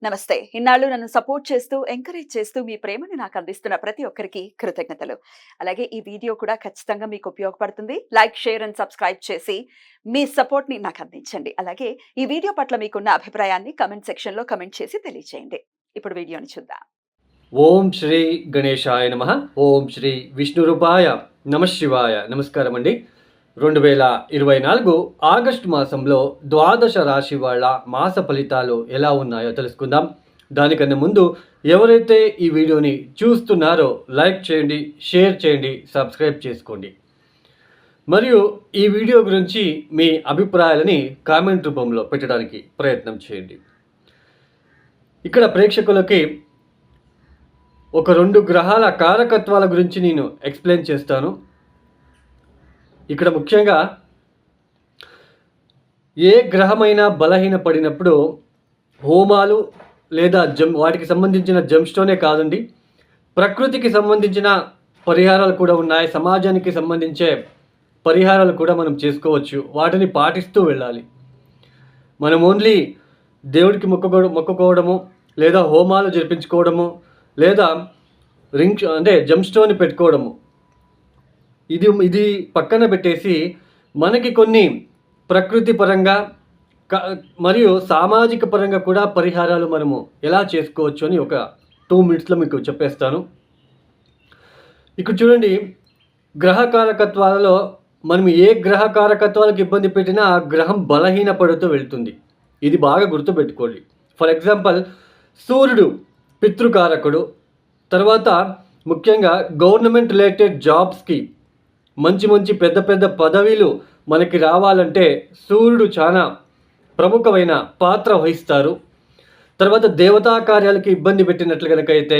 నమస్తే. ఇన్నాళ్ళు నన్ను సపోర్ట్ చేస్తూ, ఎంకరేజ్ చేస్తూ మీ ప్రేమని నాకు అందిస్తున్న ప్రతి ఒక్కరికి కృతజ్ఞతలు. అలాగే ఈ వీడియో కూడా ఖచ్చితంగా మీకు ఉపయోగపడుతుంది. లైక్, షేర్ అండ్ సబ్స్క్రైబ్ చేసి మీ సపోర్ట్‌ని నాకు అందించండి. అలాగే ఈ వీడియో పట్ల మీకున్న అభిప్రాయాన్ని కామెంట్ సెక్షన్‌లో కామెంట్ చేసి తెలియజేయండి. ఇప్పుడు వీడియోని చూద్దాం. ఓం శ్రీ గణేశాయ నమః. ఓం శ్రీ విష్ణురూపాయ నమఃశివాయ. నమస్కారం అండి. 2024 ఆగస్టు మాసంలో ద్వాదశ రాశి వాళ్ళ మాస ఫలితాలు ఎలా ఉన్నాయో తెలుసుకుందాం. దానికన్నా ముందు ఎవరైతే ఈ వీడియోని చూస్తున్నారో లైక్ చేయండి, షేర్ చేయండి, సబ్స్క్రైబ్ చేసుకోండి. మరియు ఈ వీడియో గురించి మీ అభిప్రాయాలని కామెంట్ రూపంలో పెట్టడానికి ప్రయత్నం చేయండి. ఇక్కడ ప్రేక్షకులకి ఒక 2 గ్రహాల కారకత్వాల గురించి నేను ఎక్స్ప్లెయిన్ చేస్తాను. ఇక్కడ ముఖ్యంగా ఏ గ్రహమైనా బలహీనపడినప్పుడు హోమాలు లేదా వాటికి సంబంధించిన జమ్స్టోనే కాదండి, ప్రకృతికి సంబంధించిన పరిహారాలు కూడా ఉన్నాయి. సమాజానికి సంబంధించే పరిహారాలు కూడా మనం చేసుకోవచ్చు. వాటిని పాటిస్తూ వెళ్ళాలి. మనం ఓన్లీ దేవుడికి మొక్కుకోవడము లేదా హోమాలు జరిపించుకోవడము లేదా జమ్స్టోన్ పెట్టుకోవడము ఇది పక్కన పెట్టేసి మనకి కొన్ని ప్రకృతి పరంగా మరియు సామాజిక పరంగా కూడా పరిహారాలు మనము ఎలా చేసుకోవచ్చు అని ఒక 2 మినిట్స్లో మీకు చెప్పేస్తాను. ఇక్కడ చూడండి, గ్రహ కారకత్వాలలో మనం ఏ గ్రహ కారకత్వాలకు ఇబ్బంది పెట్టినా ఆ గ్రహం బలహీనపడుతూ వెళ్తుంది. ఇది బాగా గుర్తుపెట్టుకోండి. ఫర్ ఎగ్జాంపుల్, సూర్యుడు పితృకారకుడు. తర్వాత ముఖ్యంగా గవర్నమెంట్ రిలేటెడ్ జాబ్స్కి మంచి పెద్ద పదవీలు మనకి రావాలంటే సూర్యుడు చాలా ప్రముఖమైన పాత్ర వహిస్తారు. తర్వాత దేవతా కార్యాలకి ఇబ్బంది పెట్టినట్లు కనుక అయితే,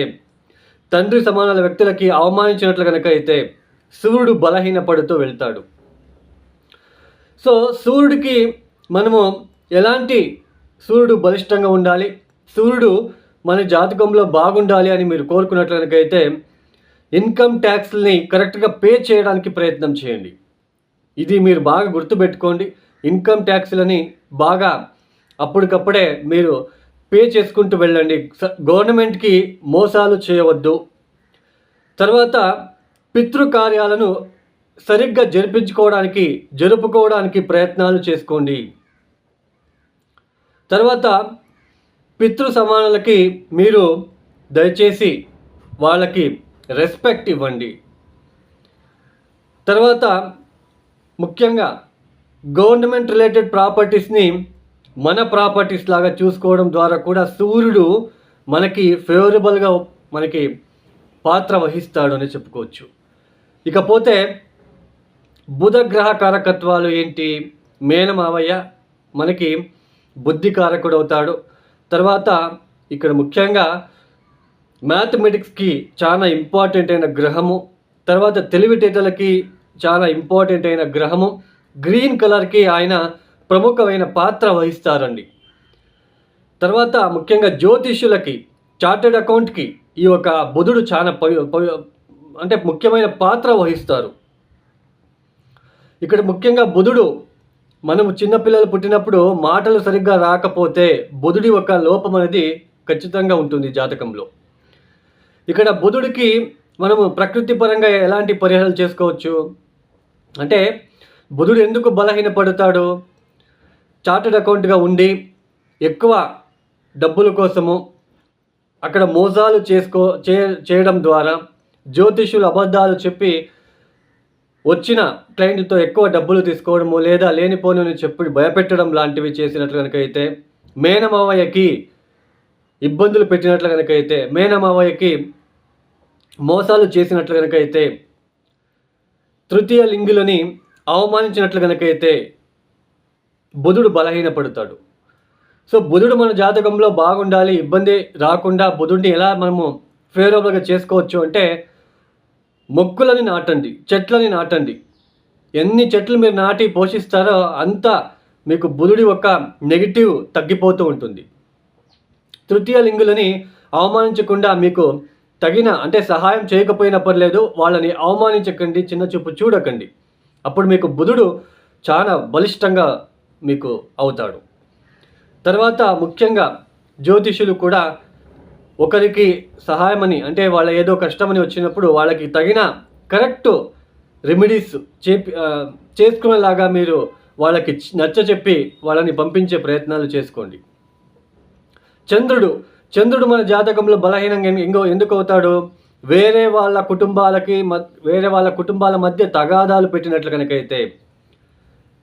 తండ్రి సమానాల వ్యక్తులకి అవమానించినట్లు కనుక అయితే సూర్యుడు బలహీనపడుతూ వెళ్తాడు. సో సూర్యుడికి మనము సూర్యుడు బలిష్టంగా ఉండాలి, సూర్యుడు మన జాతకంలో బాగుండాలి అని మీరు కోరుకున్నట్లు కనుక అయితే ఇన్కమ్ ట్యాక్స్ని కరెక్ట్గా పే చేయడానికి ప్రయత్నం చేయండి. ఇది మీరు బాగా గుర్తుపెట్టుకోండి. ఇన్కమ్ ట్యాక్స్లని బాగా అప్పటికప్పుడే మీరు పే చేసుకుంటూ వెళ్ళండి. గవర్నమెంట్కి మోసాలు చేయవద్దు. తర్వాత పితృకార్యాలను సరిగ్గా జరుపుకోవడానికి ప్రయత్నాలు చేసుకోండి. తర్వాత పితృ సమానులకి మీరు దయచేసి వాళ్ళకి రెస్పెక్ట్ ఇవ్వండి. తర్వాత ముఖ్యంగా గవర్నమెంట్ రిలేటెడ్ ప్రాపర్టీస్ని మన ప్రాపర్టీస్ లాగా చూసుకోవడం ద్వారా కూడా సూర్యుడు మనకి ఫేవరబుల్గా మనకి పాత్ర వహిస్తాడు అని చెప్పుకోవచ్చు. ఇకపోతే బుధ గ్రహ కారకత్వాలు ఏంటి? మేనమావయ్య మనకి బుద్ధి కారకుడు అవుతాడు. తర్వాత ఇక్కడ ముఖ్యంగా మ్యాథమెటిక్స్కి చాలా ఇంపార్టెంట్ అయిన గ్రహము. తర్వాత తెలివితేటలకి చాలా ఇంపార్టెంట్ అయిన గ్రహము. గ్రీన్ కలర్కి ఆయన ప్రముఖమైన పాత్ర వహిస్తారండి. తర్వాత ముఖ్యంగా జ్యోతిష్యులకి, చార్టెడ్ అకౌంట్కి ఈ యొక్క బుధుడు చాలా ముఖ్యమైన పాత్ర వహిస్తారు. ఇక్కడ ముఖ్యంగా బుధుడు, మనము చిన్నపిల్లలు పుట్టినప్పుడు మాటలు సరిగ్గా రాకపోతే బుధుడి ఒక లోపం అనేది ఖచ్చితంగా ఉంటుంది జాతకంలో. ఇక్కడ బుధుడికి మనము ప్రకృతి పరంగా ఎలాంటి పరిహారాలు చేసుకోవచ్చు అంటే, బుధుడు ఎందుకు బలహీనపడతాడు? చార్టెడ్ అకౌంట్గా ఉండి ఎక్కువ డబ్బుల కోసము అక్కడ మోసాలు చేయడం ద్వారా, జ్యోతిష్యులు అబద్ధాలు చెప్పి వచ్చిన క్లయింట్లతో ఎక్కువ డబ్బులు తీసుకోవడము లేదా లేనిపోని చెప్పి భయపెట్టడం లాంటివి చేసినట్లు కనుకైతే, మేనమావయ్యకి ఇబ్బందులు పెట్టినట్లు కనుకైతే, మేనమావయ్యకి మోసాలు చేసినట్లు కనుకైతే, తృతీయ లింగులని అవమానించినట్లు కనుకైతే బుధుడు బలహీనపడతాడు. సో బుధుడు మన జాతకంలో బాగుండాలి, ఇబ్బంది రాకుండా బుధుడిని ఎలా మనము ఫేవరబుల్గా చేసుకోవచ్చు అంటే, మొక్కలని నాటండి, చెట్లని నాటండి. ఎన్ని చెట్లు మీరు నాటి పోషిస్తారో అంత మీకు బుధుడి యొక్క నెగిటివ్ తగ్గిపోతూ ఉంటుంది. తృతీయ లింగులని అవమానించకుండా మీకు తగిన సహాయం చేయకపోయినా పర్లేదు, వాళ్ళని అవమానించకండి, చిన్న చూపు చూడకండి. అప్పుడు మీకు బుధుడు చాలా బలిష్టంగా మీకు అవుతాడు. తర్వాత ముఖ్యంగా జ్యోతిషులు కూడా ఒకరికి సహాయమని, అంటే వాళ్ళ ఏదో కష్టమని వచ్చినప్పుడు వాళ్ళకి తగిన కరెక్ట్ రెమెడీస్ చేసుకునేలాగా మీరు వాళ్ళకి నచ్చచెప్పి వాళ్ళని పంపించే ప్రయత్నాలు చేసుకోండి. చంద్రుడు మన జాతకంలో బలహీనంగా ఎందుకు అవుతాడు? వేరే వాళ్ళ కుటుంబాల మధ్య తగాదాలు పెట్టినట్లు కనుకైతే,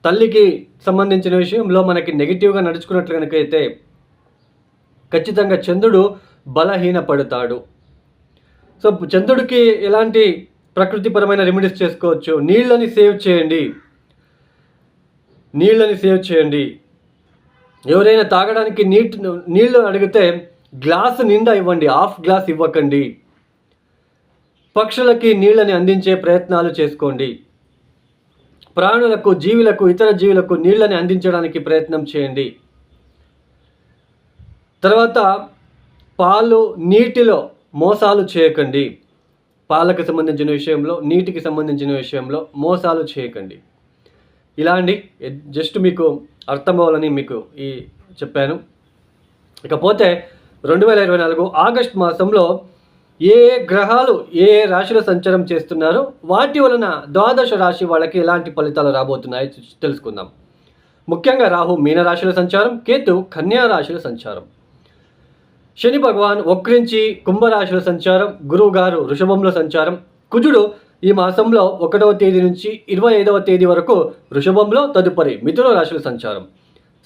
తల్లికి సంబంధించిన విషయంలో మనకి నెగిటివ్గా నడుచుకున్నట్లు కనుకైతే ఖచ్చితంగా చంద్రుడు బలహీనపడతాడు. సో చంద్రుడికి ఎలాంటి ప్రకృతిపరమైన రెమెడీస్ చేసుకోవచ్చు? నీళ్ళని సేవ్ చేయండి. ఎవరైనా తాగడానికి నీళ్ళు అడిగితే గ్లాసు నిండా ఇవ్వండి, హాఫ్ గ్లాస్ ఇవ్వకండి. పక్షులకి నీళ్ళని అందించే ప్రయత్నాలు చేసుకోండి. ప్రాణులకు, ఇతర జీవులకు నీళ్ళని అందించడానికి ప్రయత్నం చేయండి. తర్వాత నీటిలో మోసాలు చేయకండి. పాలకు సంబంధించిన విషయంలో, నీటికి సంబంధించిన విషయంలో మోసాలు చేయకండి. ఇలా అండి, జస్ట్ మీకు అర్థం అవ్వాలని మీకు చెప్పాను. ఇకపోతే 2024 ఆగస్ట్ మాసంలో ఏ గ్రహాలు ఏ రాశిలో సంచారం చేస్తున్నారో వాటి వలన ద్వాదశ రాశి వాళ్ళకి ఎలాంటి ఫలితాలు రాబోతున్నాయో తెలుసుకుందాం. ముఖ్యంగా రాహు మీనరాశిలో సంచారం, కేతు కన్యా రాశిలో సంచారం, శని భగవాన్ వక్రించి కుంభరాశిలో సంచారం, గురువు గారు వృషభంలో సంచారం, కుజుడు ఈ మాసంలో 1వ తేదీ నుంచి 25వ తేదీ వరకు వృషభంలో, తదుపరి మిథున రాశిలో సంచారం,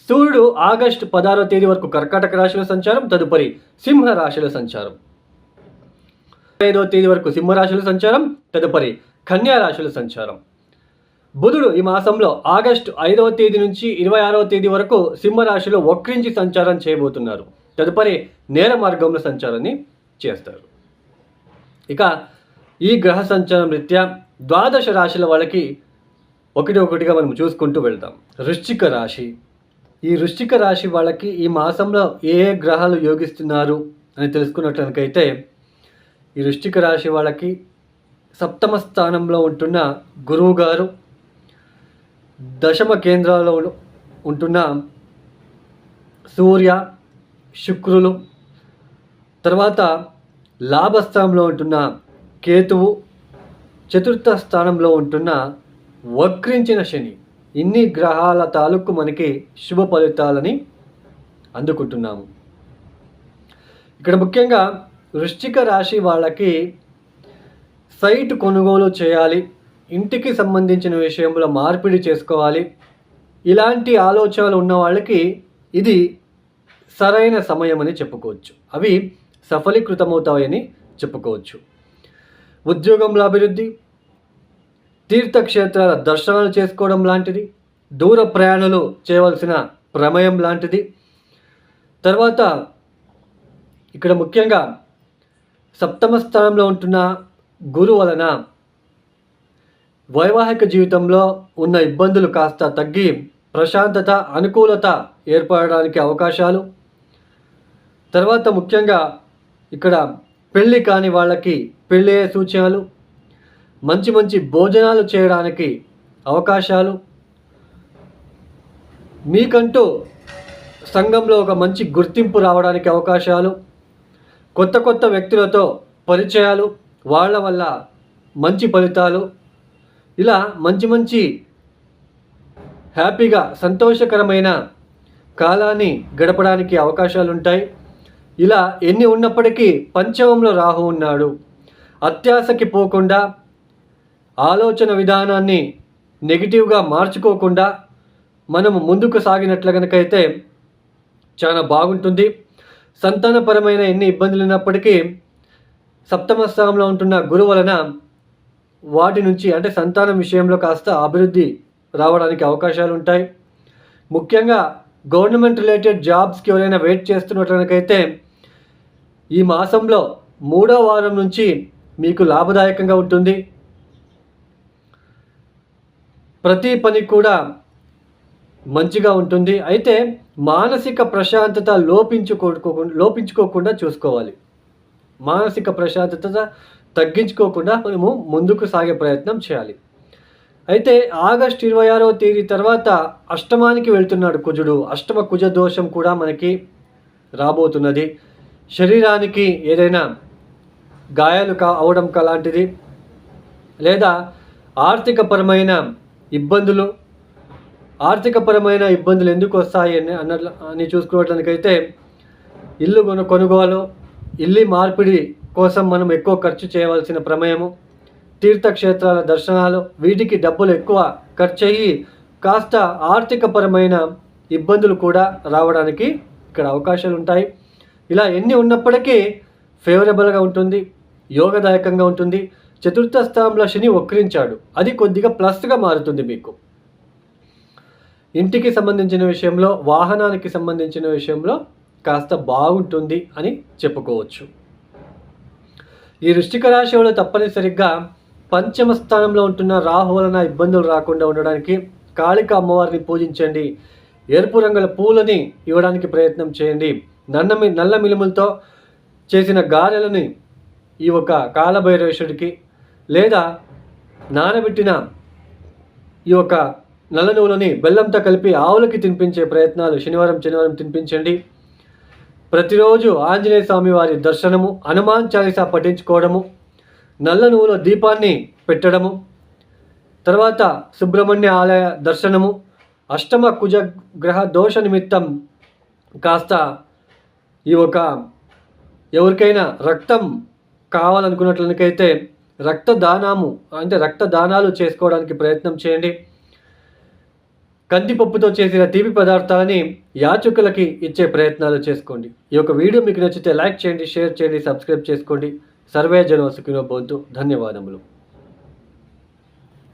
సూర్యుడు ఆగస్టు 16వ తేదీ వరకు కర్కాటక రాశిలో సంచారం, తదుపరి సింహ రాశిలో సంచారం, 25వ తేదీ వరకు సింహరాశిలో సంచారం, తదుపరి కన్యా రాశిలో సంచారం. బుధుడు ఈ మాసంలో ఆగస్టు 5వ తేదీ నుంచి 26వ తేదీ వరకు సింహరాశిలో వక్రించి సంచారం చేయబోతున్నారు. తదుపరి నేర మార్గంలో సంచారాన్ని చేస్తారు. ఇక ఈ గ్రహ సంచారం రీత్యా ద్వాదశ రాశుల వాళ్ళకి ఒకటిగా మనం చూసుకుంటూ వెళ్తాం. వృశ్చిక రాశి. ఈ వృశ్చిక రాశి వాళ్ళకి ఈ మాసంలో ఏ గ్రహాలు యోగిస్తున్నారు అని తెలుసుకున్నట్లయితే, ఈ వృశ్చిక రాశి వాళ్ళకి 7వ స్థానంలో ఉంటున్న గురువు గారు, దశమ కేంద్రాల్లో ఉంటున్న సూర్య, శుక్రులు, తర్వాత లాభస్థానంలో ఉంటున్న కేతువు, 4వ స్థానంలో ఉంటున్న వక్రించిన శని, ఇన్ని గ్రహాల తాలూకు మనకి శుభ ఫలితాలని అందుకుంటున్నాము. ఇక్కడ ముఖ్యంగా వృశ్చిక రాశి వాళ్ళకి సైట్ కొనుగోలు చేయాలి, ఇంటికి సంబంధించిన విషయంలో మార్పిడి చేసుకోవాలి, ఇలాంటి ఆలోచనలు ఉన్న వాళ్ళకి ఇది సరైన సమయం అని చెప్పుకోవచ్చు. అవి సఫలీకృతమవుతాయని చెప్పుకోవచ్చు. ఉద్యోగంలో అభివృద్ధి, తీర్థక్షేత్రాల దర్శనాలు చేసుకోవడం లాంటిది, దూర ప్రయాణాలు చేయవలసిన ప్రమేయం లాంటిది. తర్వాత ఇక్కడ ముఖ్యంగా 7వ స్థానంలో ఉంటున్న గురువు వలన వైవాహిక జీవితంలో ఉన్న ఇబ్బందులు కాస్త తగ్గి ప్రశాంతత, అనుకూలత ఏర్పడడానికి అవకాశాలు. తర్వాత ముఖ్యంగా ఇక్కడ పెళ్ళి కాని వాళ్ళకి పెళ్ళయ్యే సూచనలు, మంచి భోజనాలు చేయడానికి అవకాశాలు, మీకంటూ సంఘంలో ఒక మంచి గుర్తింపు రావడానికి అవకాశాలు, కొత్త వ్యక్తులతో పరిచయాలు, వాళ్ళ వల్ల మంచి ఫలితాలు, ఇలా మంచి హ్యాపీగా సంతోషకరమైన కాలాన్ని గడపడానికి అవకాశాలు ఉంటాయి. ఇలా ఎన్ని ఉన్నప్పటికీ పంచమంలో రాహు ఉన్నాడు. అత్యాశకి పోకుండా, ఆలోచన విధానాన్ని నెగిటివ్గా మార్చుకోకుండా మనము ముందుకు సాగినట్లు కనుకైతే చాలా బాగుంటుంది. సంతానపరమైన ఎన్ని ఇబ్బందులు ఉన్నప్పటికీ 7వ స్థానంలో ఉంటున్న గురువు వలన వాటి నుంచి, అంటే సంతానం విషయంలో కాస్త అభివృద్ధి రావడానికి అవకాశాలు ఉంటాయి. ముఖ్యంగా గవర్నమెంట్ రిలేటెడ్ జాబ్స్కి ఎవరైనా వెయిట్ చేస్తున్నట్లయితే ఈ మాసంలో 3వ వారం నుంచి మీకు లాభదాయకంగా ఉంటుంది. ప్రతి పని కూడా మంచిగా ఉంటుంది. అయితే మానసిక ప్రశాంతత లోపించుకోకుండా చూసుకోవాలి. మానసిక ప్రశాంతత తగ్గించుకోకుండా మనము ముందుకు సాగే ప్రయత్నం చేయాలి. అయితే ఆగస్టు 26వ తేదీ తర్వాత అష్టమానికి వెళ్తున్నాడు కుజుడు. అష్టమ కుజ దోషం కూడా మనకి రాబోతున్నది. శరీరానికి ఏదైనా గాయాలు అవడం లాంటిది లేదా ఆర్థికపరమైన ఇబ్బందులు ఎందుకు వస్తాయి అని చూసుకోవడానికైతే ఇల్లు కొనుగోలు, ఇల్లు మార్పిడి కోసం మనం ఎక్కువ ఖర్చు చేయవలసిన ప్రమేయము, తీర్థక్షేత్రాల దర్శనాలు, వీటికి డబ్బులు ఎక్కువ ఖర్చు అయ్యి కాస్త ఆర్థికపరమైన ఇబ్బందులు కూడా రావడానికి ఇక్కడ అవకాశాలు ఉంటాయి. ఇలా ఎన్ని ఉన్నప్పటికీ ఫేవరబుల్గా ఉంటుంది, యోగదాయకంగా ఉంటుంది. చతుర్థ స్థానంలో శని వక్రించాడు, అది కొద్దిగా ప్లస్గా మారుతుంది. మీకు ఇంటికి సంబంధించిన విషయంలో, వాహనానికి సంబంధించిన విషయంలో కాస్త బాగుంటుంది అని చెప్పుకోవచ్చు. ఈ వృశ్చిక రాశి వాళ్ళు తప్పనిసరిగా పంచమ స్థానంలో ఉంటున్న రాహు వలన ఇబ్బందులు రాకుండా ఉండడానికి కాళిక అమ్మవారిని పూజించండి. ఎరుపు రంగుల పూలని ఇవ్వడానికి ప్రయత్నం చేయండి. నల్ల మిలుములతో చేసిన గారెలని ఈ ఒక కాలభైరవేశ్వరుడికి లేదా నానబెట్టిన ఈ ఒక నల్ల నువ్వులని బెల్లంతో కలిపి ఆవులకి తినిపించే ప్రయత్నాలు శనివారం తినిపించండి. ప్రతిరోజు ఆంజనేయ స్వామి వారి దర్శనము, హనుమాన్ చాలీసా పఠించుకోవడము, నల్ల నువ్వుల దీపాన్ని పెట్టడము, తర్వాత సుబ్రహ్మణ్య ఆలయ దర్శనము, అష్టమ కుజ గ్రహ దోష నిమిత్తం కాస్త ఈ ఒక ఎవరికైనా రక్తం కావాలనుకున్నట్లయితే రక్తదానాలు చేసుకోవడానికి ప్రయత్నం చేయండి. కందిపప్పుతో చేసిన తీపి పదార్థాలని యాచకులకి ఇచ్చే ప్రయత్నాలు చేసుకోండి. ఈ యొక్క వీడియో మీకు నచ్చితే లైక్ చేయండి, షేర్ చేయండి, సబ్స్క్రైబ్ చేసుకోండి. సర్వే జనో సుఖినో భవంతు. ధన్యవాదములు.